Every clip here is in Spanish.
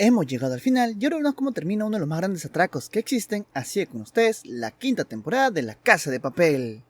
Hemos llegado al final y ahora veremos cómo termina uno de los más grandes atracos que existen, así que con ustedes la quinta temporada de La Casa de Papel.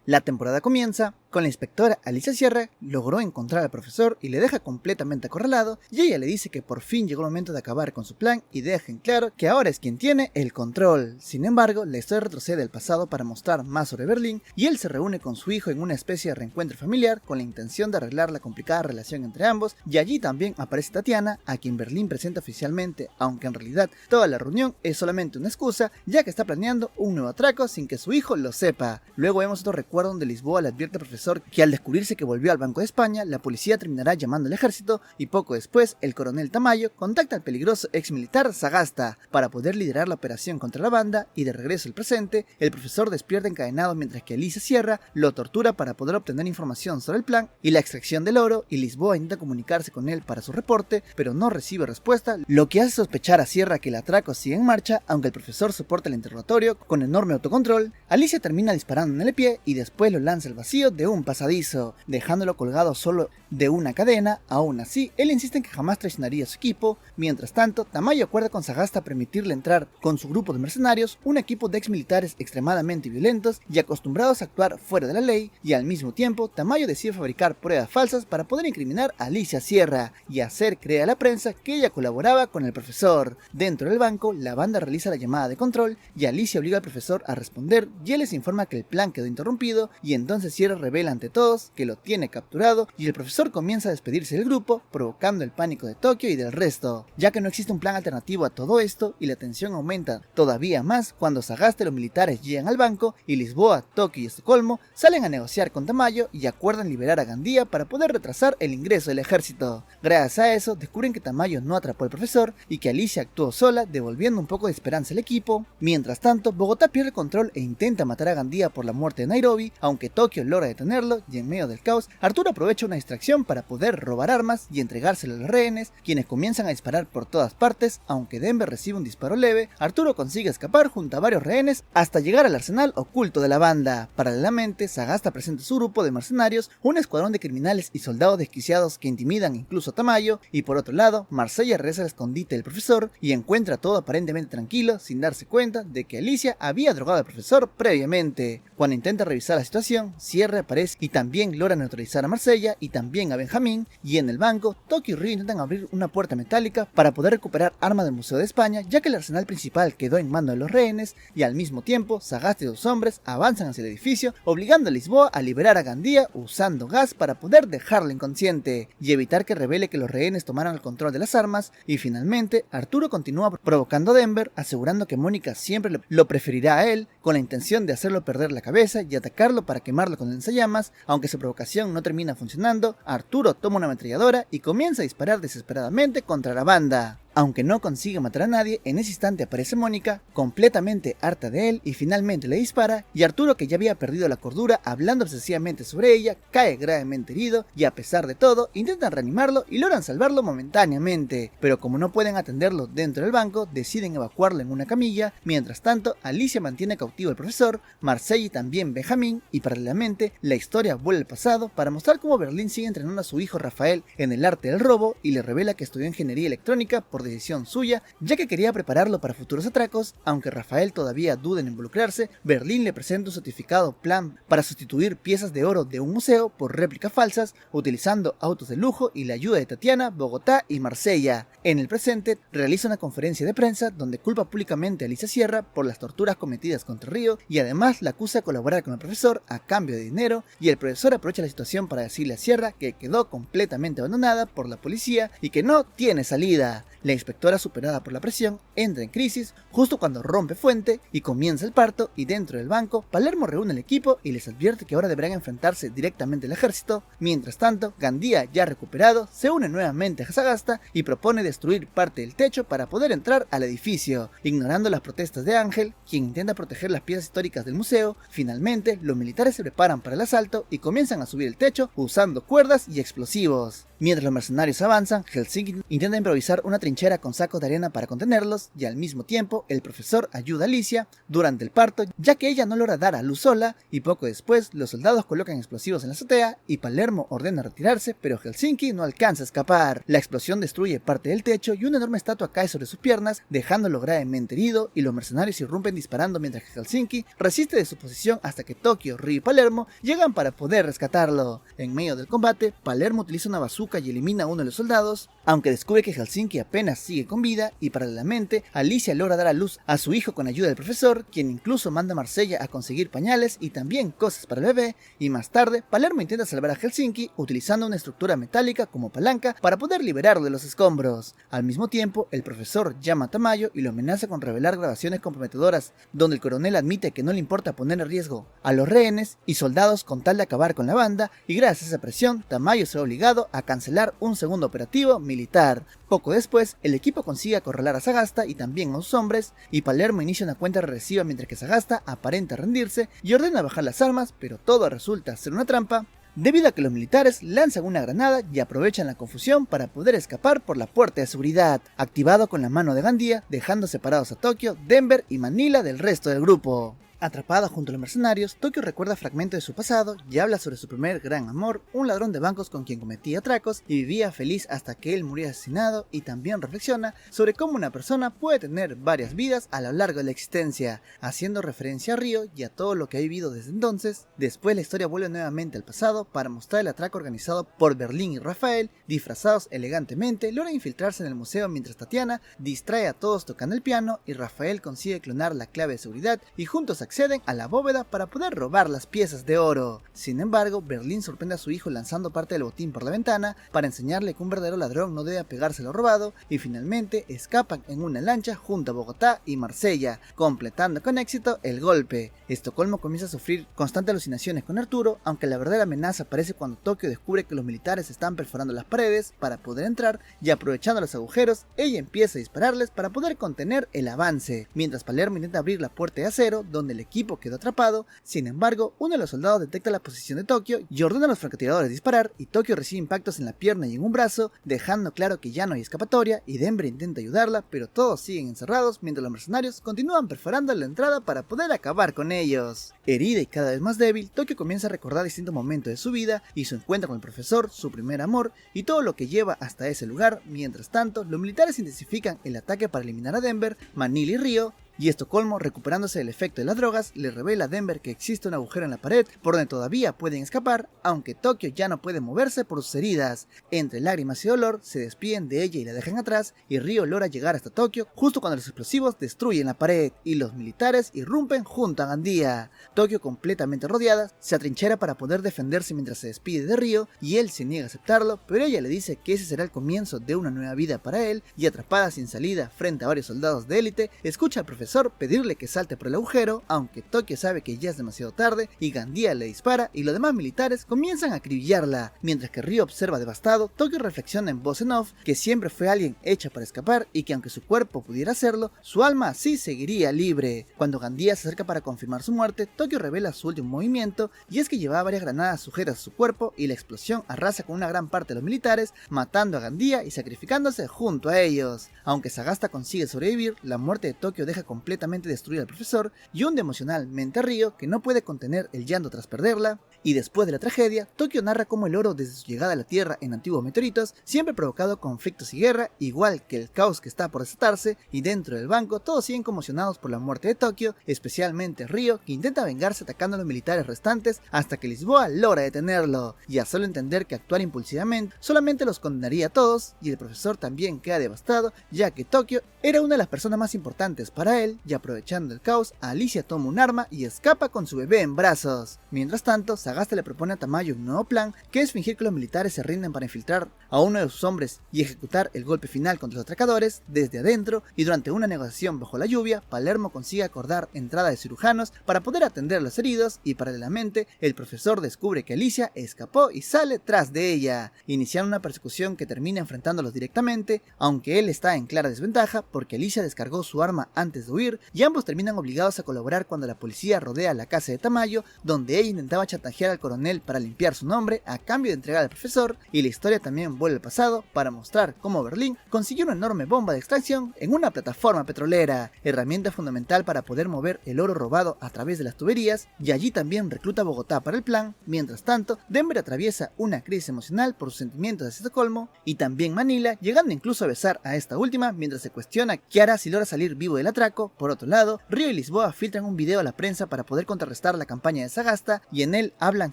La temporada comienza con la inspectora Alicia Sierra logró encontrar al profesor y le deja completamente acorralado, y ella le dice que por fin llegó el momento de acabar con su plan y deja en claro que ahora es quien tiene el control. Sin embargo, la historia retrocede al pasado para mostrar más sobre Berlín y él se reúne con su hijo en una especie de reencuentro familiar con la intención de arreglar la complicada relación entre ambos, y allí también aparece Tatiana, a quien Berlín presenta oficialmente, aunque en realidad toda la reunión es solamente una excusa, ya que está planeando un nuevo atraco sin que su hijo lo sepa. Luego vemos otro recuerdo donde Lisboa le advierte al profesor que al descubrirse que volvió al Banco de España, la policía terminará llamando al ejército, y poco después el coronel Tamayo contacta al peligroso ex militar Sagasta para poder liderar la operación contra la banda, y de regreso al presente, el profesor despierta encadenado mientras que Alicia Sierra lo tortura para poder obtener información sobre el plan y la extracción del oro, y Lisboa intenta comunicarse con él para su reporte, pero no recibe respuesta, lo que hace sospechar a Sierra que el atraco sigue en marcha, aunque el profesor soporta el interrogatorio con enorme autocontrol. Alicia termina disparando en el pie y después lo lanza al vacío de un pasadizo, dejándolo colgado solo de una cadena. Aún así, él insiste en que jamás traicionaría a su equipo. Mientras tanto, Tamayo acuerda con Sagasta permitirle entrar con su grupo de mercenarios, un equipo de ex militares extremadamente violentos y acostumbrados a actuar fuera de la ley, y al mismo tiempo, Tamayo decide fabricar pruebas falsas para poder incriminar a Alicia Sierra y hacer creer a la prensa que ella colaboraba con el profesor. Dentro del banco, la banda realiza la llamada de control y Alicia obliga al profesor a responder, y él les informa que el plan quedó interrumpido, y entonces Sierra revela ante todos que lo tiene capturado, y el profesor comienza a despedirse del grupo, provocando el pánico de Tokio y del resto, ya que no existe un plan alternativo a todo esto, y la tensión aumenta todavía más cuando Sagasta y los militares llegan al banco, y Lisboa, Tokio y Estocolmo salen a negociar con Tamayo y acuerdan liberar a Gandía para poder retrasar el ingreso del ejército. Gracias a eso, descubren que Tamayo no atrapó al profesor y que Alicia actuó sola, devolviendo un poco de esperanza al equipo. Mientras tanto, Bogotá pierde el control e intenta matar a Gandía por la muerte de Nairobi, aunque Tokio logra detenerlo, y en medio del caos, Arturo aprovecha una distracción para poder robar armas y entregárselo a los rehenes, quienes comienzan a disparar por todas partes. Aunque Denver recibe un disparo leve, Arturo consigue escapar junto a varios rehenes hasta llegar al arsenal oculto de la banda. Paralelamente, Sagasta presenta su grupo de mercenarios, un escuadrón de criminales y soldados desquiciados que intimidan incluso a Tamayo, y por otro lado, Marsella regresa al escondite del profesor y encuentra todo aparentemente tranquilo, sin darse cuenta de que Alicia había drogado al profesor previamente. Cuando intenta revisar la situación, Sierra aparece y también logra neutralizar a Marsella y también a Benjamín, y en el banco, Tokio y Ryu intentan abrir una puerta metálica para poder recuperar armas del Museo de España, ya que el arsenal principal quedó en mano de los rehenes, y al mismo tiempo, Sagasta y sus hombres avanzan hacia el edificio, obligando a Lisboa a liberar a Gandía usando gas para poder dejarlo inconsciente y evitar que revele que los rehenes tomaran el control de las armas. Y finalmente, Arturo continúa provocando a Denver, asegurando que Mónica siempre lo preferirá a él, con la intención de hacerlo perder la cabeza y atacarlo para quemarlo con lanzallamas. Aunque su provocación no termina funcionando, Arturo toma una ametralladora y comienza a disparar desesperadamente contra la banda. Aunque no consigue matar a nadie, en ese instante aparece Mónica, completamente harta de él, y finalmente le dispara, y Arturo, que ya había perdido la cordura hablando obsesivamente sobre ella, cae gravemente herido, y a pesar de todo, intentan reanimarlo y logran salvarlo momentáneamente, pero como no pueden atenderlo dentro del banco, deciden evacuarlo en una camilla. Mientras tanto, Alicia mantiene cautivo al profesor, Marsella y también Benjamín, y paralelamente, la historia vuelve al pasado para mostrar cómo Berlín sigue entrenando a su hijo Rafael en el arte del robo, y le revela que estudió ingeniería electrónica por decisión suya, ya que quería prepararlo para futuros atracos. Aunque Rafael todavía duda en involucrarse, Berlín le presenta un certificado plan para sustituir piezas de oro de un museo por réplicas falsas, utilizando autos de lujo y la ayuda de Tatiana, Bogotá y Marsella. En el presente, realiza una conferencia de prensa donde culpa públicamente a Alicia Sierra por las torturas cometidas contra Río, y además la acusa de colaborar con el profesor a cambio de dinero, y el profesor aprovecha la situación para decirle a Sierra que quedó completamente abandonada por la policía y que no tiene salida. La inspectora, superada por la presión, entra en crisis justo cuando rompe fuente y comienza el parto, y dentro del banco, Palermo reúne al equipo y les advierte que ahora deberán enfrentarse directamente al ejército. Mientras tanto, Gandía, ya recuperado, se une nuevamente a Sagasta y propone destruir parte del techo para poder entrar al edificio, ignorando las protestas de Ángel, quien intenta proteger las piezas históricas del museo. Finalmente, los militares se preparan para el asalto y comienzan a subir el techo usando cuerdas y explosivos. Mientras los mercenarios avanzan, Helsinki intenta improvisar una trinchera atrinchera con sacos de arena para contenerlos y al mismo tiempo el profesor ayuda a Alicia durante el parto, ya que ella no logra dar a luz sola, y poco después los soldados colocan explosivos en la azotea y Palermo ordena retirarse, pero Helsinki no alcanza a escapar. La explosión destruye parte del techo y una enorme estatua cae sobre sus piernas, dejándolo gravemente herido, y los mercenarios irrumpen disparando mientras que Helsinki resiste de su posición hasta que Tokio, Ryo y Palermo llegan para poder rescatarlo. En medio del combate, Palermo utiliza una bazooka y elimina a uno de los soldados, aunque descubre que Helsinki apenas sigue con vida, y paralelamente Alicia logra dar a luz a su hijo con ayuda del profesor, quien incluso manda a Marsella a conseguir pañales y también cosas para el bebé, y más tarde Palermo intenta salvar a Helsinki utilizando una estructura metálica como palanca para poder liberarlo de los escombros. Al mismo tiempo, el profesor llama a Tamayo y lo amenaza con revelar grabaciones comprometedoras, donde el coronel admite que no le importa poner en riesgo a los rehenes y soldados con tal de acabar con la banda, y gracias a esa presión, Tamayo se ve obligado a cancelar un segundo operativo militar. Poco después, el equipo consigue acorralar a Sagasta y también a sus hombres, y Palermo inicia una cuenta regresiva mientras que Sagasta aparenta rendirse y ordena bajar las armas, pero todo resulta ser una trampa, debido a que los militares lanzan una granada y aprovechan la confusión para poder escapar por la puerta de seguridad, activado con la mano de Gandia, dejando separados a Tokio, Denver y Manila del resto del grupo. Atrapada junto a los mercenarios, Tokio recuerda fragmentos de su pasado y habla sobre su primer gran amor, un ladrón de bancos con quien cometía atracos y vivía feliz hasta que él murió asesinado, y también reflexiona sobre cómo una persona puede tener varias vidas a lo largo de la existencia, haciendo referencia a Ryo y a todo lo que ha vivido desde entonces. Después la historia vuelve nuevamente al pasado para mostrar el atraco organizado por Berlín y Rafael, disfrazados elegantemente, logran infiltrarse en el museo mientras Tatiana distrae a todos tocando el piano y Rafael consigue clonar la clave de seguridad y juntos acceden a la bóveda para poder robar las piezas de oro. Sin embargo, Berlín sorprende a su hijo lanzando parte del botín por la ventana para enseñarle que un verdadero ladrón no debe apegarse a lo robado, y finalmente escapan en una lancha junto a Bogotá y Marsella, completando con éxito el golpe. Estocolmo comienza a sufrir constantes alucinaciones con Arturo, aunque la verdadera amenaza aparece cuando Tokio descubre que los militares están perforando las paredes para poder entrar, y aprovechando los agujeros, ella empieza a dispararles para poder contener el avance, mientras Palermo intenta abrir la puerta de acero donde el equipo quedó atrapado. Sin embargo, uno de los soldados detecta la posición de Tokio y ordena a los francotiradores disparar, y Tokio recibe impactos en la pierna y en un brazo, dejando claro que ya no hay escapatoria, y Denver intenta ayudarla, pero todos siguen encerrados mientras los mercenarios continúan perforando la entrada para poder acabar con ellos. Herida y cada vez más débil, Tokio comienza a recordar distintos momentos de su vida y su encuentro con el profesor, su primer amor y todo lo que lleva hasta ese lugar. Mientras tanto, los militares intensifican el ataque para eliminar a Denver, Manila y Ryo, y Estocolmo, recuperándose del efecto de las drogas, le revela a Denver que existe un agujero en la pared por donde todavía pueden escapar, aunque Tokio ya no puede moverse por sus heridas. Entre lágrimas y dolor, se despiden de ella y la dejan atrás, y Ryo logra llegar hasta Tokio justo cuando los explosivos destruyen la pared y los militares irrumpen junto a Gandia. Tokio, completamente rodeada, se atrinchera para poder defenderse mientras se despide de Ryo, y él se niega a aceptarlo, pero ella le dice que ese será el comienzo de una nueva vida para él, y atrapada sin salida frente a varios soldados de élite, escucha al profesor pedirle que salte por el agujero, aunque Tokio sabe que ya es demasiado tarde y Gandia le dispara, y los demás militares comienzan a acribillarla. Mientras que Ryo observa devastado, Tokio reflexiona en voz en off que siempre fue alguien hecha para escapar, y que aunque su cuerpo pudiera hacerlo, su alma sí seguiría libre. Cuando Gandia se acerca para confirmar su muerte, Tokio revela su último movimiento, y es que llevaba varias granadas sujetas a su cuerpo, y la explosión arrasa con una gran parte de los militares, matando a Gandia y sacrificándose junto a ellos. Aunque Sagasta consigue sobrevivir, la muerte de Tokio deja completamente destruido al profesor y hunde emocionalmente a Ryo, que no puede contener el llanto tras perderla. Y después de la tragedia, Tokio narra cómo el oro desde su llegada a la Tierra en antiguos meteoritos siempre ha provocado conflictos y guerra, igual que el caos que está por desatarse, y dentro del banco todos siguen conmocionados por la muerte de Tokio, especialmente Ryo, que intenta vengarse atacando a los militares restantes hasta que Lisboa logra detenerlo, y a solo entender que actuar impulsivamente solamente los condenaría a todos, y el profesor también queda devastado, ya que Tokio era una de las personas más importantes para él, y aprovechando el caos, Alicia toma un arma y escapa con su bebé en brazos. Mientras tanto, Sagasta le propone a Tamayo un nuevo plan, que es fingir que los militares se rinden para infiltrar a uno de sus hombres y ejecutar el golpe final contra los atracadores desde adentro, y durante una negociación bajo la lluvia, Palermo consigue acordar entrada de cirujanos para poder atender a los heridos, y paralelamente el profesor descubre que Alicia escapó y sale tras de ella, iniciando una persecución que termina enfrentándolos directamente, aunque él está en clara desventaja porque Alicia descargó su arma antes de de huir y ambos terminan obligados a colaborar cuando la policía rodea la casa de Tamayo, donde ella intentaba chantajear al coronel para limpiar su nombre a cambio de entregar al profesor, y la historia también vuelve al pasado para mostrar cómo Berlín consiguió una enorme bomba de extracción en una plataforma petrolera, herramienta fundamental para poder mover el oro robado a través de las tuberías, y allí también recluta a Bogotá para el plan. Mientras tanto, Denver atraviesa una crisis emocional por sus sentimientos hacia Estocolmo, y también Manila, llegando incluso a besar a esta última mientras se cuestiona qué hará si logra salir vivo del atraco. Por otro lado, Río y Lisboa filtran un video a la prensa para poder contrarrestar la campaña de Sagasta, y en él hablan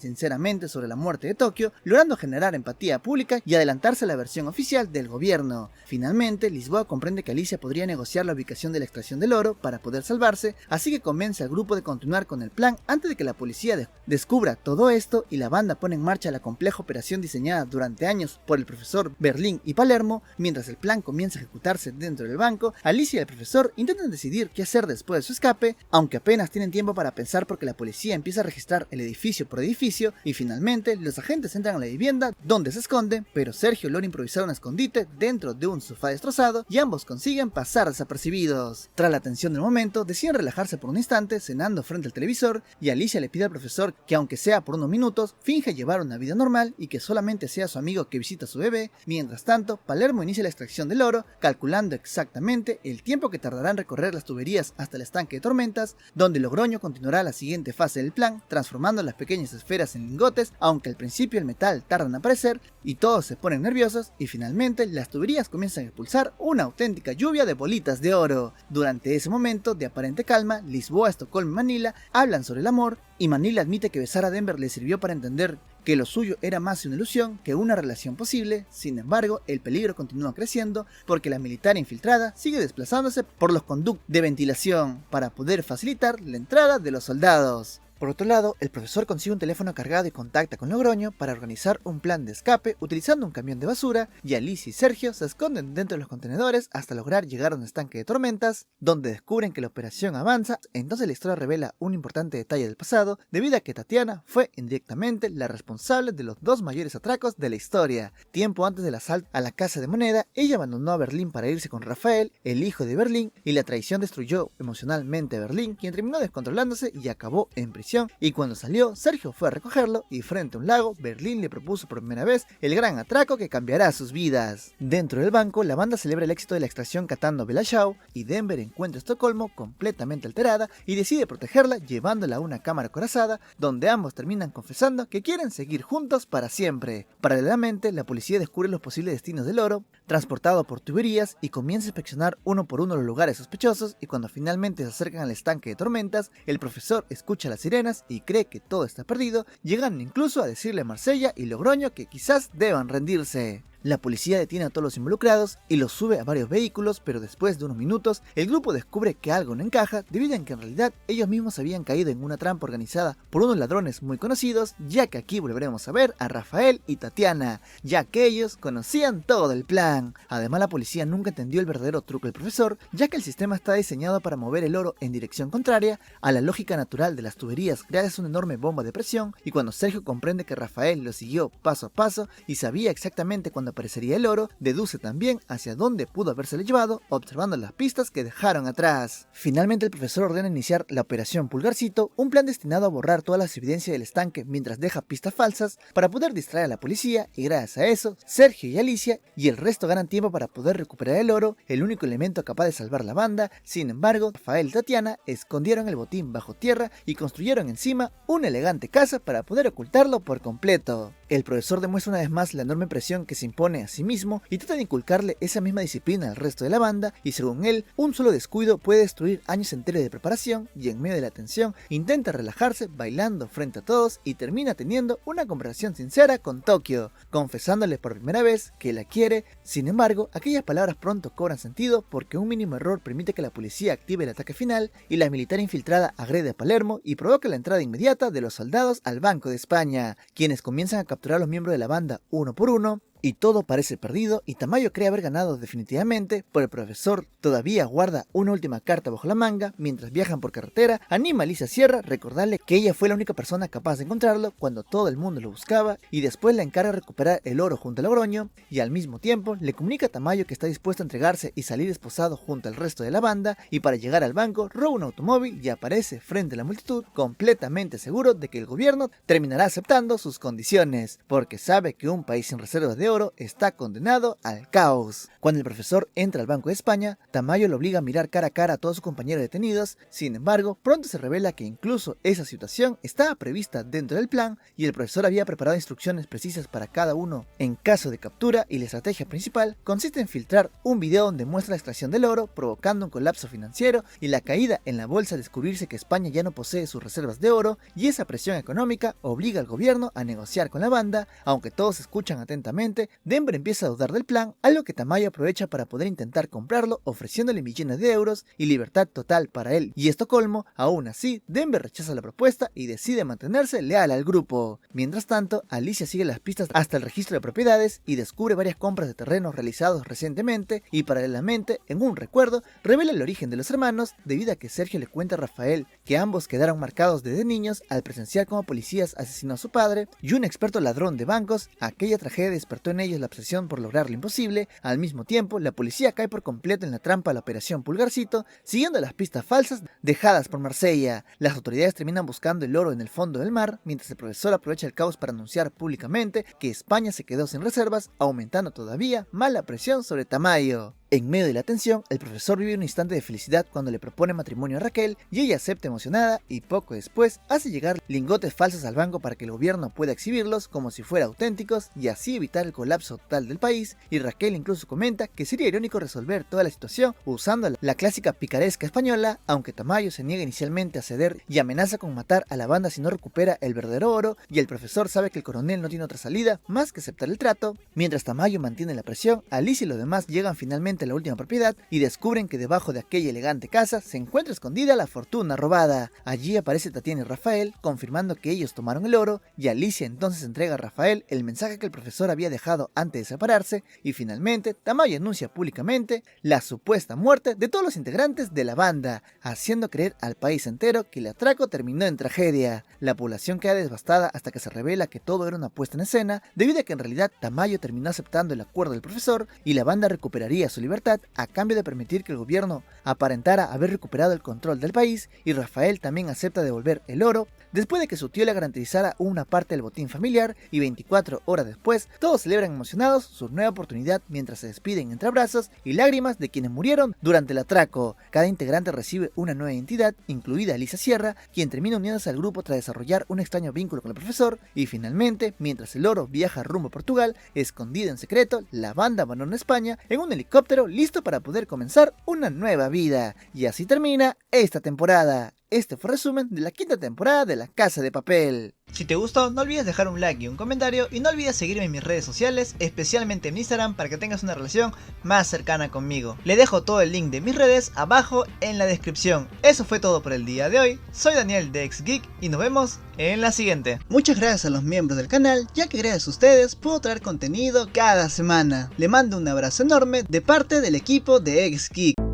sinceramente sobre la muerte de Tokio, logrando generar empatía pública y adelantarse a la versión oficial del gobierno. Finalmente, Lisboa comprende que Alicia podría negociar la ubicación de la extracción del oro para poder salvarse, así que convence al grupo de continuar con el plan antes de que la policía descubra todo esto, y la banda pone en marcha la compleja operación diseñada durante años por el profesor Berlín y Palermo. Mientras el plan comienza a ejecutarse dentro del banco, Alicia y el profesor intentan decidir qué hacer después de su escape, aunque apenas tienen tiempo para pensar porque la policía empieza a registrar el edificio por edificio, y finalmente los agentes entran a la vivienda donde se esconden, pero Sergio logra improvisar un escondite dentro de un sofá destrozado y ambos consiguen pasar desapercibidos. Tras la tensión del momento, deciden relajarse por un instante cenando frente al televisor, y Alicia le pide al profesor que, aunque sea por unos minutos, finge llevar una vida normal y que solamente sea su amigo que visita a su bebé. Mientras tanto, Palermo inicia la extracción del oro, calculando exactamente el tiempo que tardará en recorrer las tuberías hasta el estanque de tormentas, donde Logroño continuará la siguiente fase del plan, transformando las pequeñas esferas en lingotes, aunque al principio el metal tarda en aparecer y todos se ponen nerviosos, y finalmente las tuberías comienzan a expulsar una auténtica lluvia de bolitas de oro. Durante ese momento de aparente calma, Lisboa, Estocolmo y Manila hablan sobre el amor, y Manila admite que besar a Denver le sirvió para entender que lo suyo era más una ilusión que una relación posible. Sin embargo, el peligro continúa creciendo porque la militar infiltrada sigue desplazándose por los conductos de ventilación para poder facilitar la entrada de los soldados. Por otro lado, el profesor consigue un teléfono cargado y contacta con Logroño para organizar un plan de escape utilizando un camión de basura, y Alicia y Sergio se esconden dentro de los contenedores hasta lograr llegar a un estanque de tormentas, donde descubren que la operación avanza. Entonces la historia revela un importante detalle del pasado, debido a que Tatiana fue indirectamente la responsable de los dos mayores atracos de la historia. Tiempo antes del asalto a la casa de moneda, ella abandonó a Berlín para irse con Rafael, el hijo de Berlín, y la traición destruyó emocionalmente a Berlín, quien terminó descontrolándose y acabó en prisión. Y cuando salió, Sergio fue a recogerlo, y frente a un lago, Berlín le propuso por primera vez el gran atraco que cambiará sus vidas. Dentro del banco, la banda celebra el éxito de la extracción catando Bella Ciao, y Denver encuentra a Estocolmo completamente alterada y decide protegerla llevándola a una cámara acorazada, donde ambos terminan confesando que quieren seguir juntos para siempre. Paralelamente, la policía descubre los posibles destinos del oro, transportado por tuberías, y comienza a inspeccionar uno por uno los lugares sospechosos, y cuando finalmente se acercan al estanque de tormentas, el profesor escucha las sirenas y cree que todo está perdido, llegando incluso a decirle a Marsella y Logroño que quizás deban rendirse. La policía detiene a todos los involucrados y los sube a varios vehículos, pero después de unos minutos el grupo descubre que algo no encaja, debido a que en realidad ellos mismos habían caído en una trampa organizada por unos ladrones muy conocidos, ya que aquí volveremos a ver a Rafael y Tatiana, ya que ellos conocían todo el plan. Además, la policía nunca entendió el verdadero truco del profesor, ya que el sistema está diseñado para mover el oro en dirección contraria a la lógica natural de las tuberías gracias a una enorme bomba de presión, y cuando Sergio comprende que Rafael lo siguió paso a paso y sabía exactamente cuándo aparecería el oro, deduce también hacia dónde pudo habérselo llevado, observando las pistas que dejaron atrás. Finalmente el profesor ordena iniciar la operación Pulgarcito, un plan destinado a borrar todas las evidencias del estanque mientras deja pistas falsas para poder distraer a la policía, y gracias a eso, Sergio y Alicia y el resto ganan tiempo para poder recuperar el oro, el único elemento capaz de salvar la banda. Sin embargo, Rafael y Tatiana escondieron el botín bajo tierra y construyeron encima una elegante casa para poder ocultarlo por completo. El profesor demuestra una vez más la enorme presión que se impone a sí mismo y trata de inculcarle esa misma disciplina al resto de la banda, y según él, un solo descuido puede destruir años enteros de preparación, y en medio de la tensión intenta relajarse bailando frente a todos y termina teniendo una conversación sincera con Tokio, confesándole por primera vez que la quiere. Sin embargo, aquellas palabras pronto cobran sentido porque un mínimo error permite que la policía active el ataque final, y la militar infiltrada agrede a Palermo y provoca la entrada inmediata de los soldados al Banco de España, quienes comienzan a capturar a los miembros de la banda uno por uno. y todo parece perdido y Tamayo cree haber ganado definitivamente, pero el profesor todavía guarda una última carta bajo la manga. Mientras viajan por carretera, anima a Alicia Sierra a recordarle que ella fue la única persona capaz de encontrarlo cuando todo el mundo lo buscaba, y después le encarga recuperar el oro junto a Logroño, y al mismo tiempo le comunica a Tamayo que está dispuesto a entregarse y salir esposado junto al resto de la banda, y para llegar al banco roba un automóvil y aparece frente a la multitud completamente seguro de que el gobierno terminará aceptando sus condiciones, porque sabe que un país sin reservas de oro está condenado al caos. Cuando el profesor entra al Banco de España, Tamayo lo obliga a mirar cara a cara a todos sus compañeros detenidos. Sin embargo, pronto se revela que incluso esa situación estaba prevista dentro del plan y el profesor había preparado instrucciones precisas para cada uno en caso de captura, y la estrategia principal consiste en filtrar un video donde muestra la extracción del oro, provocando un colapso financiero y la caída en la bolsa al descubrirse que España ya no posee sus reservas de oro, y esa presión económica obliga al gobierno a negociar con la banda. Aunque todos escuchan atentamente, Denver empieza a dudar del plan, algo que Tamayo aprovecha para poder intentar comprarlo, ofreciéndole millones de euros y libertad total para él y Estocolmo. Aún así, Denver rechaza la propuesta y decide mantenerse leal al grupo. Mientras tanto, Alicia sigue las pistas hasta el registro de propiedades y descubre varias compras de terrenos realizados recientemente, y paralelamente, en un recuerdo, revela el origen de los hermanos debido a que Sergio le cuenta a Rafael que ambos quedaron marcados desde niños al presenciar cómo policías asesinó a su padre, y un experto ladrón de bancos. Aquella tragedia despertó en ellos la obsesión por lograr lo imposible. Al mismo tiempo, la policía cae por completo en la trampa de la operación Pulgarcito, siguiendo las pistas falsas dejadas por Marsella. Las autoridades terminan buscando el oro en el fondo del mar, mientras el profesor aprovecha el caos para anunciar públicamente que España se quedó sin reservas, aumentando todavía más la presión sobre Tamayo. En medio de la tensión, el profesor vive un instante de felicidad cuando le propone matrimonio a Raquel, y ella acepta emocionada, y poco después hace llegar lingotes falsos al banco para que el gobierno pueda exhibirlos como si fueran auténticos y así evitar el colapso total del país. Y Raquel incluso comenta que sería irónico resolver toda la situación usando la clásica picaresca española, aunque Tamayo se niega inicialmente a ceder y amenaza con matar a la banda si no recupera el verdadero oro, y el profesor sabe que el coronel no tiene otra salida más que aceptar el trato. Mientras Tamayo mantiene la presión, Alicia y los demás llegan finalmente a la última propiedad y descubren que debajo de aquella elegante casa se encuentra escondida la fortuna robada. Allí aparece Tatiana y Rafael confirmando que ellos tomaron el oro, y Alicia entonces entrega a Rafael el mensaje que el profesor había dejado antes de separarse, y finalmente Tamayo anuncia públicamente la supuesta muerte de todos los integrantes de la banda, haciendo creer al país entero que el atraco terminó en tragedia. La población queda devastada hasta que se revela que todo era una puesta en escena, debido a que en realidad Tamayo terminó aceptando el acuerdo del profesor y la banda recuperaría su libertad a cambio de permitir que el gobierno aparentara haber recuperado el control del país, y Rafael también acepta devolver el oro después de que su tío le garantizara una parte del botín familiar, y 24 horas después todos celebran emocionados su nueva oportunidad mientras se despiden entre abrazos y lágrimas de quienes murieron durante el atraco. Cada integrante recibe una nueva identidad, incluida Alicia Sierra, quien termina uniéndose al grupo tras desarrollar un extraño vínculo con el profesor, y finalmente, mientras el oro viaja rumbo a Portugal, escondida en secreto, la banda abandona España en un helicóptero listo para poder comenzar una nueva vida. Y así termina esta temporada. Este fue el resumen de la quinta temporada de La Casa de Papel. Si te gustó, no olvides dejar un like y un comentario, y no olvides seguirme en mis redes sociales, especialmente en Instagram, para que tengas una relación más cercana conmigo. Le dejo todo el link de mis redes abajo en la descripción. Eso fue todo por el día de hoy. Soy Daniel de XGeek y nos vemos en la siguiente. Muchas gracias a los miembros del canal, ya que gracias a ustedes puedo traer contenido cada semana. Le mando un abrazo enorme de parte del equipo de XGeek.